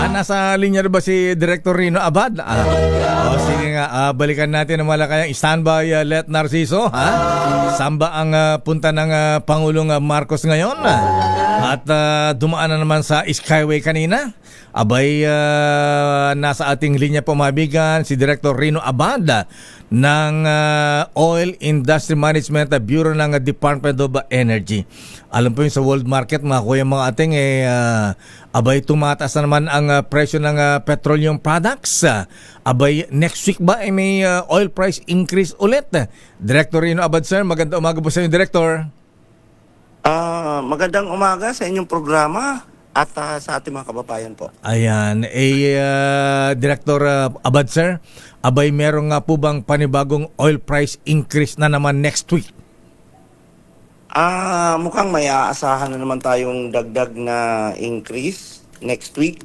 Nasa linya na ba si Director Rino Abad? Sige nga, balikan natin ang malakayang standby, Let Narciso. Samba ang punta ng Pangulong Marcos ngayon. At dumaan na naman sa Skyway kanina. Abay, nasa ating linya po mabigan si Director Rino Abad ng Oil Industry Management Bureau ng Department of Energy. Alam po yung sa world market, mga kuya mga ating, abay tumataas na naman ang presyo ng petroleum products. Abay, next week ba ay may oil price increase ulit? Director Rino Abad, sir, magandang umaga po sa inyo, Director. Magandang umaga sa inyong programa at sa ating mga kababayan po. Ayan, Director Abad, sir, abay meron nga po bang panibagong oil price increase na naman next week? Mukhang may aasahan na naman tayong dagdag na increase next week.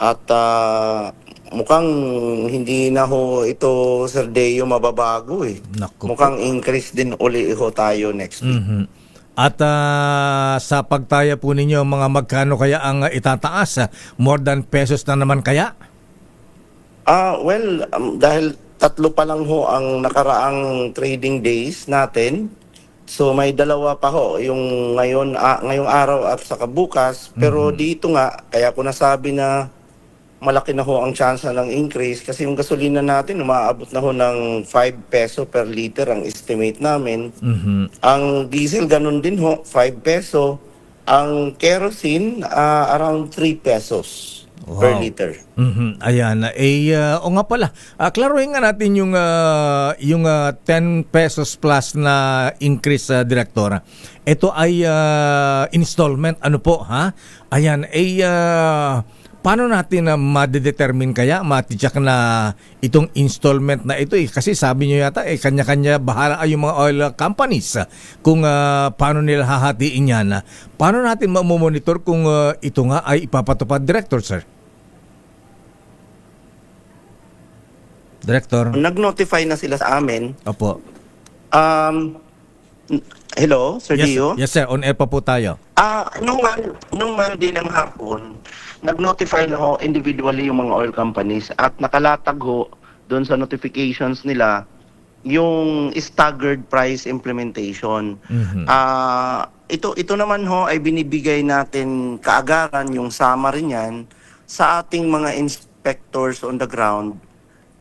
At mukhang hindi na ho ito, Sir Deo, mababago eh. Naku. Mukhang increase din uli ho tayo next week. At sa pagtaya po ninyo, mga magkano kaya ang itataas? More than pesos na naman kaya? Dahil tatlo pa lang ho ang nakaraang trading days natin, so may dalawa pa ho, yung ngayong araw at saka bukas. Pero dito nga, kaya ko nasabi na malaki na ho ang chance ng increase kasi yung gasolina natin umaabot na ho ng 5 peso per liter ang estimate namin. Ang diesel ganun din ho, 5 peso. Ang kerosene around 3 pesos per liter. Ayan. O nga pala, klaruhin nga natin yung 10 pesos plus na increase, Direktora. Ito ay installment. Ano po, ha? Ayan. Paano natin na madedetermine kaya, matitsak na itong installment na ito? Kasi sabi nyo yata, kanya-kanya bahala ay yung mga oil companies kung paano nila hahatiin yan. Paano natin mamomonitor kung ito nga ay ipapatupad, Director, sir? Director? Nag-notify na sila sa amin. Opo. Hello, Sir Dio? Yes, sir. On air pa po tayo. Nung Monday ng hapon, nag-notify na ho individually yung mga oil companies at nakalatag ho doon sa notifications nila yung staggered price implementation. Ito naman ho ay binibigay natin kaagaran yung summary niyan sa ating mga inspectors on the ground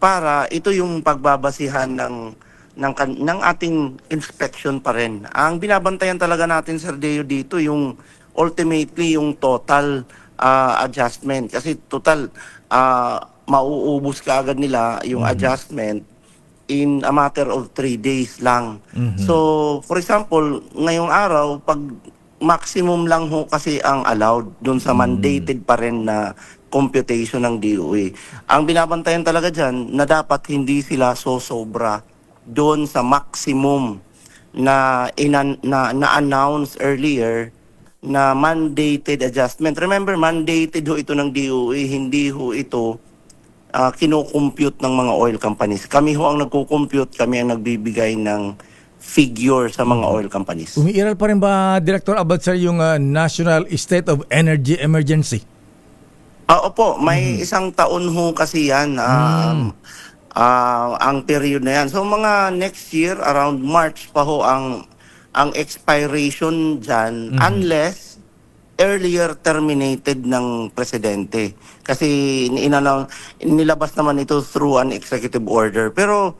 para ito yung pagbabasihan ng ating inspection pa rin. Ang binabantayan talaga natin, Sir Deo, dito yung ultimately yung total adjustment. Kasi total, mauubos ka agad nila yung adjustment in a matter of 3 days lang. So, for example, ngayong araw, pag maximum lang ho kasi ang allowed dun sa mandated pa rin na computation ng DOE. Ang binabantayan talaga dyan na dapat hindi sila sosobra doon sa maximum na announce earlier na mandated adjustment. Remember, mandated ho ito ng DOE, hindi ho ito kino-compute ng mga oil companies. Kami ho ang nagko-compute, kami ang nagbibigay ng figure sa mga oil companies. Umiiral pa rin ba, Director Abad, sir, yung National State of Energy Emergency? Opo, may isang taon ho kasi yan. Ang period na yan. So mga next year, around March pa ho ang expiration dyan unless earlier terminated ng presidente. Kasi nilabas naman ito through an executive order. Pero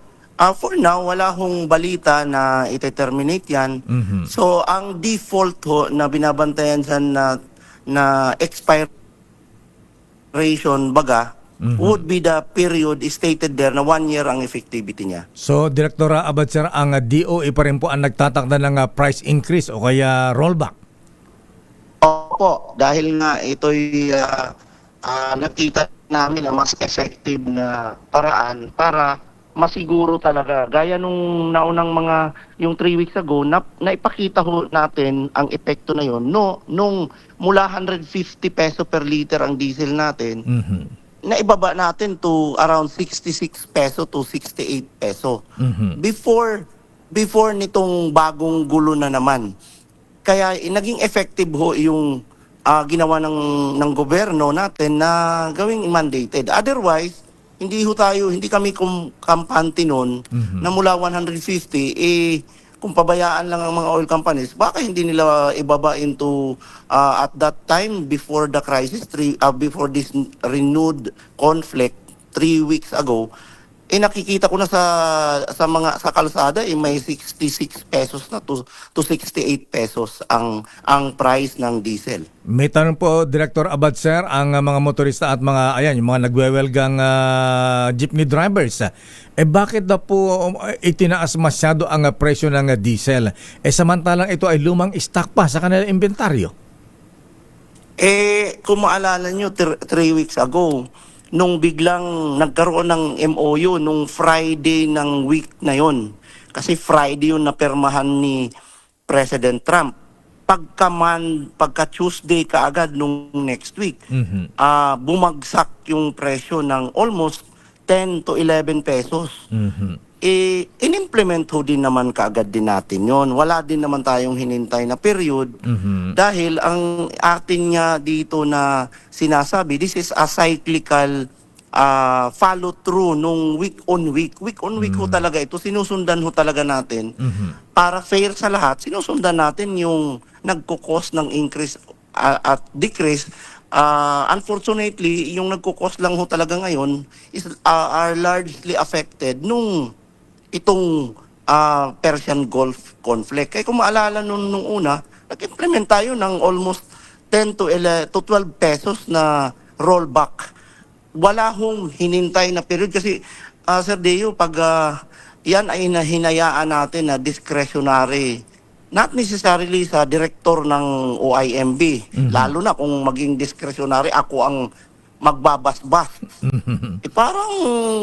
for now, wala hong balita na ite-terminate yan. So ang default ho na binabantayan dyan na expiration baga, would be the period stated there na 1 year ang effectivity niya. So, Direktora Abad, sir, ang DOE pa rin po ang nagtatakda ng price increase o kaya rollback? Opo, dahil nga ito'y nakita namin na mas effective na paraan para masiguro talaga. Gaya nung naunang yung 3 weeks ago, naipakita ho natin ang epekto na yon. Nung mula 150 peso per liter ang diesel natin, naibaba natin to around 66 peso to 68 peso. Before nitong bagong gulo na naman. Kaya naging effective ho yung ginawa ng gobyerno natin na gawing mandated. Otherwise, hindi kami kampante nun na mula 150, kung pabayaan lang ang mga oil companies, baka hindi nila ibaba into at that time before the crisis, before this renewed conflict 3 weeks ago, nakikita ko na sa kalsada may 66 pesos na to 68 pesos ang price ng diesel. May tanong po, Director Abad, sir, ang mga motorista at mga, yung mga nagwewelgang jeepney drivers, bakit daw po itinaas masyado ang presyo ng diesel? Samantalang ito ay lumang stock pa sa kanilang inventaryo. Kung maalala nyo, 3 weeks ago, nung biglang nagkaroon ng MOU, nung Friday ng week na yon, kasi Friday yun napermahan ni President Trump. Pagka Tuesday kaagad nung next week, bumagsak yung presyo ng almost 10 to 11 pesos. In-implement ho din naman kaagad din natin yon. Wala din naman tayong hinintay na period dahil ang atin nga dito na sinasabi, this is a cyclical follow through nung week on week ho talaga ito, sinusundan ho talaga natin para fair sa lahat. Sinusundan natin yung nagko-cause ng increase at decrease. Unfortunately, yung nagko-cause lang ho talaga ngayon are largely affected nung itong Persian Gulf conflict. Kaya kung maalala nung una, nag-implement tayo ng almost 10 to 12 pesos na rollback. Wala hong hinintay na period kasi, Sir Deo, pag yan ay hinayaan natin na discretionary, not necessarily sa director ng OIMB, lalo na kung maging discretionary, ako ang magbabasbas. Parang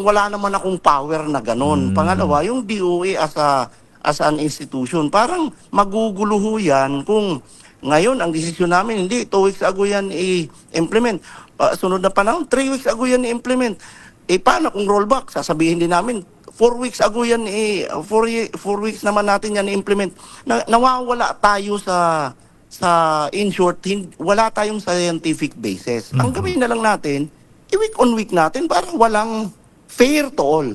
wala naman akong power na ganun. Pangalawa, yung DOE as an institution, parang maguguluho yan kung ngayon ang desisyon namin, hindi, 2 weeks ago yan i-implement. Sunod na panahon, 3 weeks ago yan i-implement. Paano kung rollback? Sasabihin din namin, 4 weeks ago yan, 4 weeks naman natin yan i-implement. Nawawala tayo in short, wala tayong scientific basis. Ang gawin na lang natin, i-week on week natin para walang fair to all.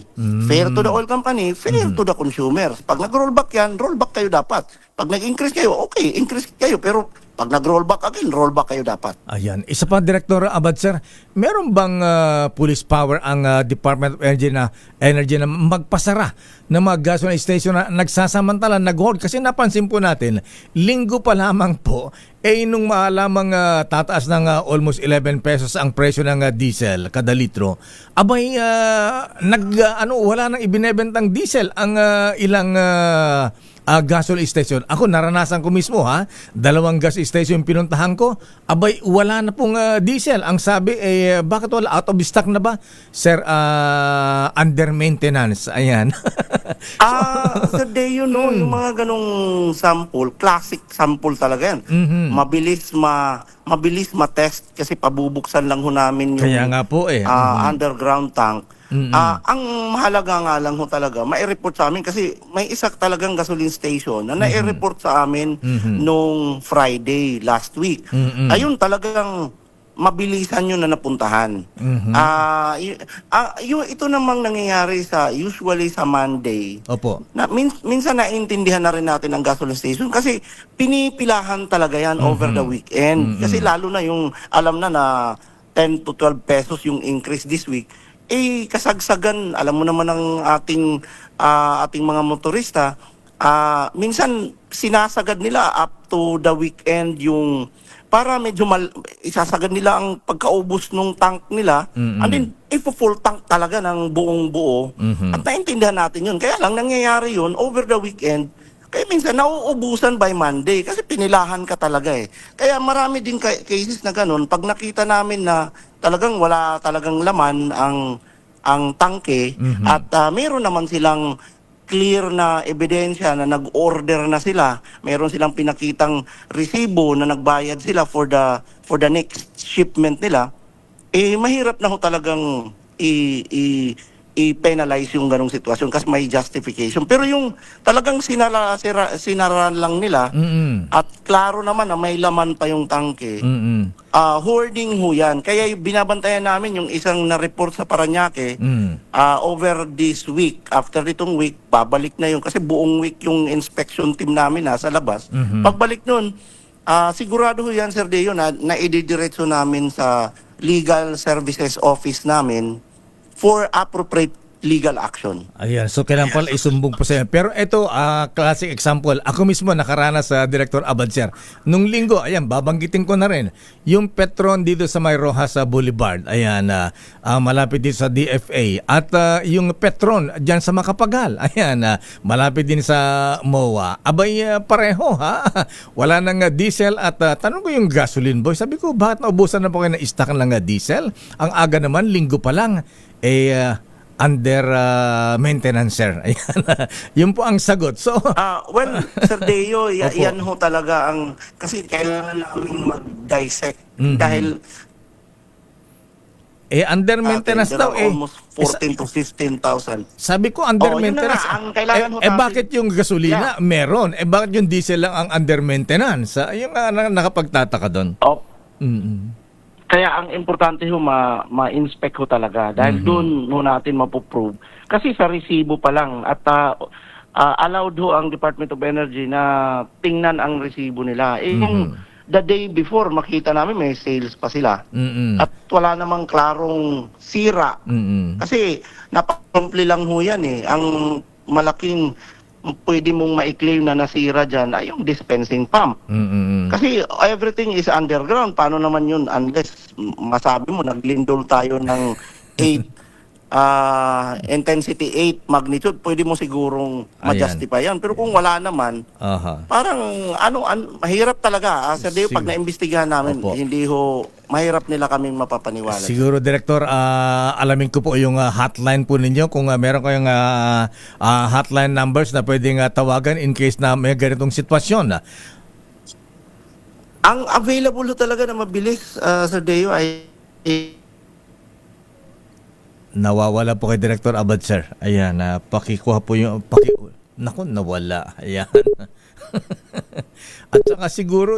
Fair to the oil company, fair to the consumers. Pag nag-rollback yan, rollback kayo dapat. Pag nag-increase kayo, okay, increase kayo. Pero pag nag-rollback again, rollback kayo dapat. Ayan. Isa pa, Director Abad, sir, meron bang police power ang Department of Energy na magpasara ng mga gasoline station na nagsasamantala, nag-hold? Kasi napansin po natin, linggo pa lamang po, nung maalamang tataas ng almost 11 pesos ang presyo ng diesel kada litro, abay, wala nang ibinebentang diesel ang ilang gasoline station. Ako, naranasan ko mismo, 2 gas station pinuntahan ko, abay, wala na pong diesel. Ang sabi, bakit wala? Out of stock na ba? Sir, under maintenance. Ayan. Sir Deo, yung mga ganong sample, classic sample talaga yan. Mabilis ma-test kasi pabubuksan lang ho namin yung kaya nga po underground tank. Ang mahalaga nga lang ho talaga, mai-report sa amin kasi may isa talagang gasoline station na nai-report sa amin nung Friday last week. Ayun talagang mabilisan yun na napuntahan. Ito namang nangyayari usually sa Monday. Opo. Na, minsan naiintindihan na rin natin ang gasoline station kasi pinipilahan talaga yan over the weekend. Kasi lalo na yung alam na 10 to 12 pesos yung increase this week. Kasagsagan, alam mo naman ng ating mga motorista, minsan sinasagad nila up to the weekend yung para medyo isasagad nila ang pagkaubos ng tank nila and then full tank talaga ng buong buo at naintindihan natin yun. Kaya lang nangyayari yun over the weekend. Kaya minsan nauubusan by Monday kasi pinilahan ka talaga Kaya marami din cases na ganun. Pag nakita namin na talagang wala talagang laman ang tangke at meron naman silang clear na ebidensya na nag-order na sila, meron silang pinakitang resibo na nagbayad sila for the next shipment nila, mahirap na ho talagang i-penalize yung ganong sitwasyon kasi may justification. Pero yung talagang sinara lang nila at klaro naman na may laman pa yung tangke, hoarding ho yan. Kaya binabantayan namin yung isang na-report sa Parañaque over this week. After itong week, babalik na yun kasi buong week yung inspection team namin nasa labas. Pagbalik nun, sigurado ho yan, Sir Deo, na ididiretso namin sa Legal Services Office namin for appropriate legal action. Ayan, so kailangan pala isumbong po sa inyo. Pero ito, classic example. Ako mismo nakaranas sa Director Abad, sir. Nung linggo, ayan, babanggitin ko na rin. Yung Petron dito sa May Rojas Boulevard, ayan, malapit dito sa DFA. At yung Petron dyan sa Makapagal, ayan, malapit din sa MOA. Abay, pareho, ha? Wala nang diesel at tanong ko yung gasoline boy. Sabi ko, bakit naubusan na po kayo na stock ng diesel? Ang aga naman, linggo pa lang. Under maintenance, sir. Ayan. Yun po ang sagot. So, Well, Sir Deo, yan ho talaga ang, kasi kailangan namin mag-dissect dahil under maintenance there daw are almost 14 to 15,000. Sabi ko under Yun na maintenance. nga, ang kailangan ho natin- Bakit yung gasolina meron? Bakit yung diesel lang ang under maintenance? Yung nakapagtataka doon. Kaya ang importante ho ma-inspect ho talaga dahil doon ho natin mapuprove. Kasi sa resibo pa lang at allowed ho ang Department of Energy na tingnan ang resibo nila. Yung the day before makita namin may sales pa sila. At wala namang klarong sira. Kasi napaka-simple lang ho yan eh. Ang malaking pwede mong ma-claim na nasira dyan ay yung dispensing pump. Kasi everything is underground. Paano naman yun unless masabi mo, naglindol tayo ng 8 intensity 8 magnitude, pwede mo sigurong ma-justify yan. Pero kung wala naman, parang mahirap talaga. Sir Deo, pag naimbestigahan namin, hindi ho, mahirap nila kaming mapapaniwala. Siguro, Director, alamin ko po yung hotline po ninyo kung meron kayong hotline numbers na pwedeng tawagan in case na may ganitong sitwasyon. Ang available ho talaga na mabilis, Sir Deo, ay Nawawala po kay Director Abad, sir. Ayan, pakikuha po yung... Naku, nawala. Ayan. At saka siguro,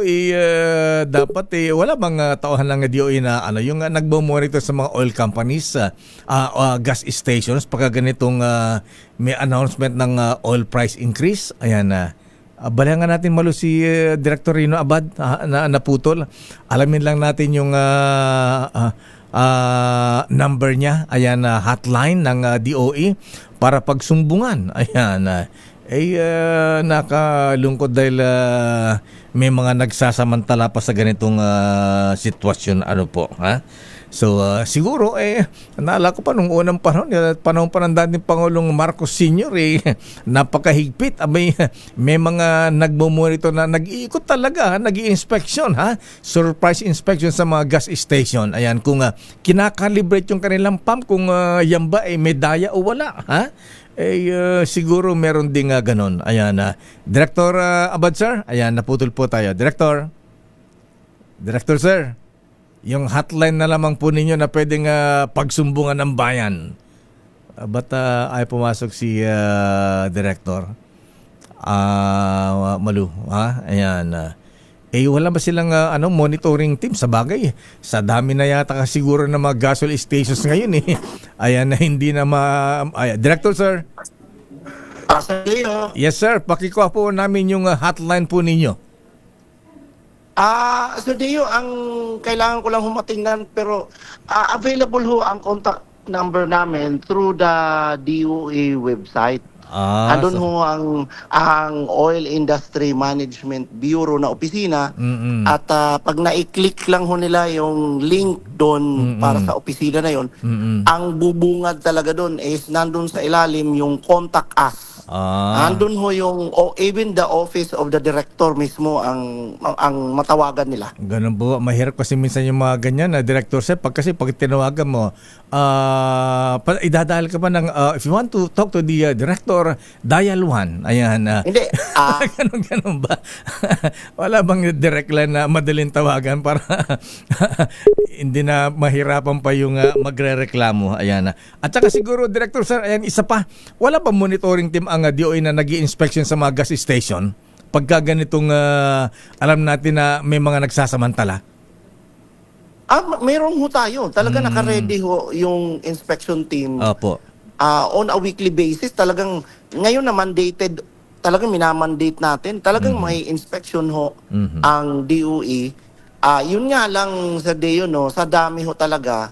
dapat, wala bang tauhan lang ng DOE na yung nagbo-monitor sa mga oil companies, gas stations, pagka ganitong may announcement ng oil price increase. Ayan, balihan nga natin malo si Director Rino Abad na naputol. Alamin lang natin yung... number niya, ayan, hotline ng DOE para pagsumbungan. Ayan, nakalungkot dahil may mga nagsasamantala pa sa ganitong sitwasyon, ano po, ha? So, siguro, naalala ko pa nung unang panahon pa ng dating Pangulong Marcos Sr., napakahigpit. May mga nagmo-monitor na nag-iikot talaga, nag-i-inspection, ha? Surprise inspection sa mga gas station. Ayan, kung kinakalibrate yung kanilang pump, kung yan ba may daya o wala, ha? Siguro meron din ganon. Ayan, Director Abad, sir. Ayan, naputol po tayo. Director, sir. Yung hotline na lamang po ninyo na pwedeng pagsumbungan ng bayan. Ba't ay pumasok si Director? Malu, ha? Ayan. Wala ba silang monitoring team? Sa bagay, sa dami na yata siguro ng mga gasol stations ngayon eh. Ayan, na hindi na Director, sir. Yes, sir. Pakikuha po namin yung hotline po ninyo. Sir Deo, ang kailangan ko lang humatingnan pero available ho ang contact number namin through the DOE website. Andun ho ang Oil Industry Management Bureau na opisina at pag na-click lang ho nila yung link doon para sa opisina na yon, ang bubungad talaga doon is nandun sa ilalim yung contact us. Andun ho yung, even the office of the director mismo ang matawagan nila. Ganun po. Mahirap kasi minsan yung mga ganyan na director sir. Kasi pag tinawagan mo, idadahal ka pa ng, if you want to talk to the director, dial 1. Ayan. Hindi, Ganun ba? Wala bang direct line na madaling tawagan para hindi na mahirapan pa yung magre-reklamo? Ayan. At saka siguro, director sir, ayan, isa pa, wala ba monitoring team ang DOE na nag-i-inspection sa mga gas station? Pagka ganitong alam natin na may mga nagsasamantala. mayroon ho tayo. Talaga naka-ready ho yung inspection team. Opo. On a weekly basis. Talagang, ngayon na mandated, talagang minamandate natin. Talagang may inspection ho ang DOE. Yun nga lang sa Deo, no, sa dami ho talaga,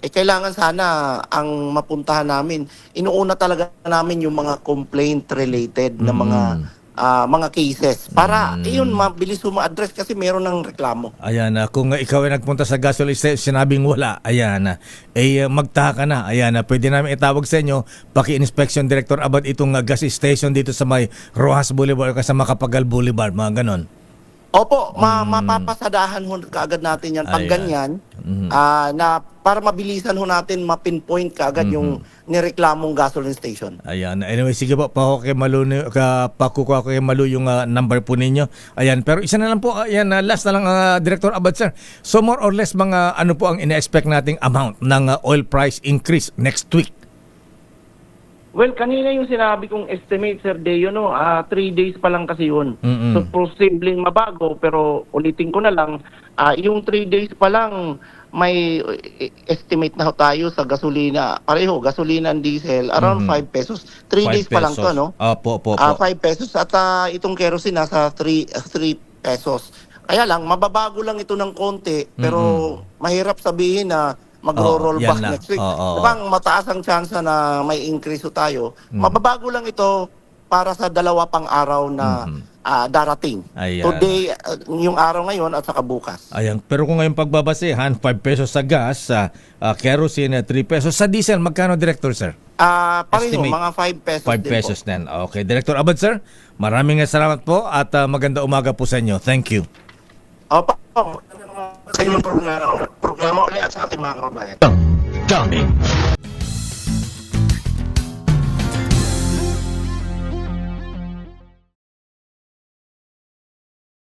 kailangan sana ang mapuntahan namin. Inuuna talaga namin yung mga complaint related na mga cases para yun mabilis ma-address kasi meron ng reklamo. Ayan, kung ikaw ay nagpunta sa gasoline station, sinabing wala, ayan, magtaka ka na. Ayan, pwede namin itawag sa inyo, paki-inspection Director Abad itong gas station dito sa may Rojas Boulevard o sa Makapagal Boulevard, mga ganon. Opo, mapapasadahan ho kaagad natin yan. Pag ganyan, na para mabilisan ho natin, mapinpoint kaagad yung nireklamong gasoline station. Ayan. Anyway, sige po, pakukuha ko kay Malu yung number po ninyo. Ayan, pero isa na lang po, ayan, last na lang, Director Abad, sir. So more or less, mga ano po ang ina-expect nating amount ng oil price increase next week? Well, kanina yung sinabi kong estimate, Sir Deo, no, 3 days pa lang kasi yun. So, posibleng mabago, pero ulitin ko na lang, yung 3 days pa lang, may estimate na ho tayo sa gasolina. Pareho, gasolina and diesel, around 5 pesos. 3 days pa lang to, no? Opo. 5 pesos. At itong kerosene, nasa 3 pesos. Kaya lang, mababago lang ito ng konti, pero mahirap sabihin na magro-roll back next week. Diba, mataas ang chance na may increase tayo. Mababago lang ito para sa 2 pang araw na darating. Ayan. Today, yung araw ngayon at saka bukas. Ayan. Pero kung ngayon pagbabasehan, 5 pesos sa gas, kerosene 3 pesos. Sa diesel, magkano, Director, sir? Pareho, Estimate. mga 5 pesos 5 din pesos po. din. Okay. Director Abad, sir, maraming salamat po at maganda umaga po sa inyo. Thank you. Opo. Sa inyong programa ulit at sa ating mga kababayan. Dummy.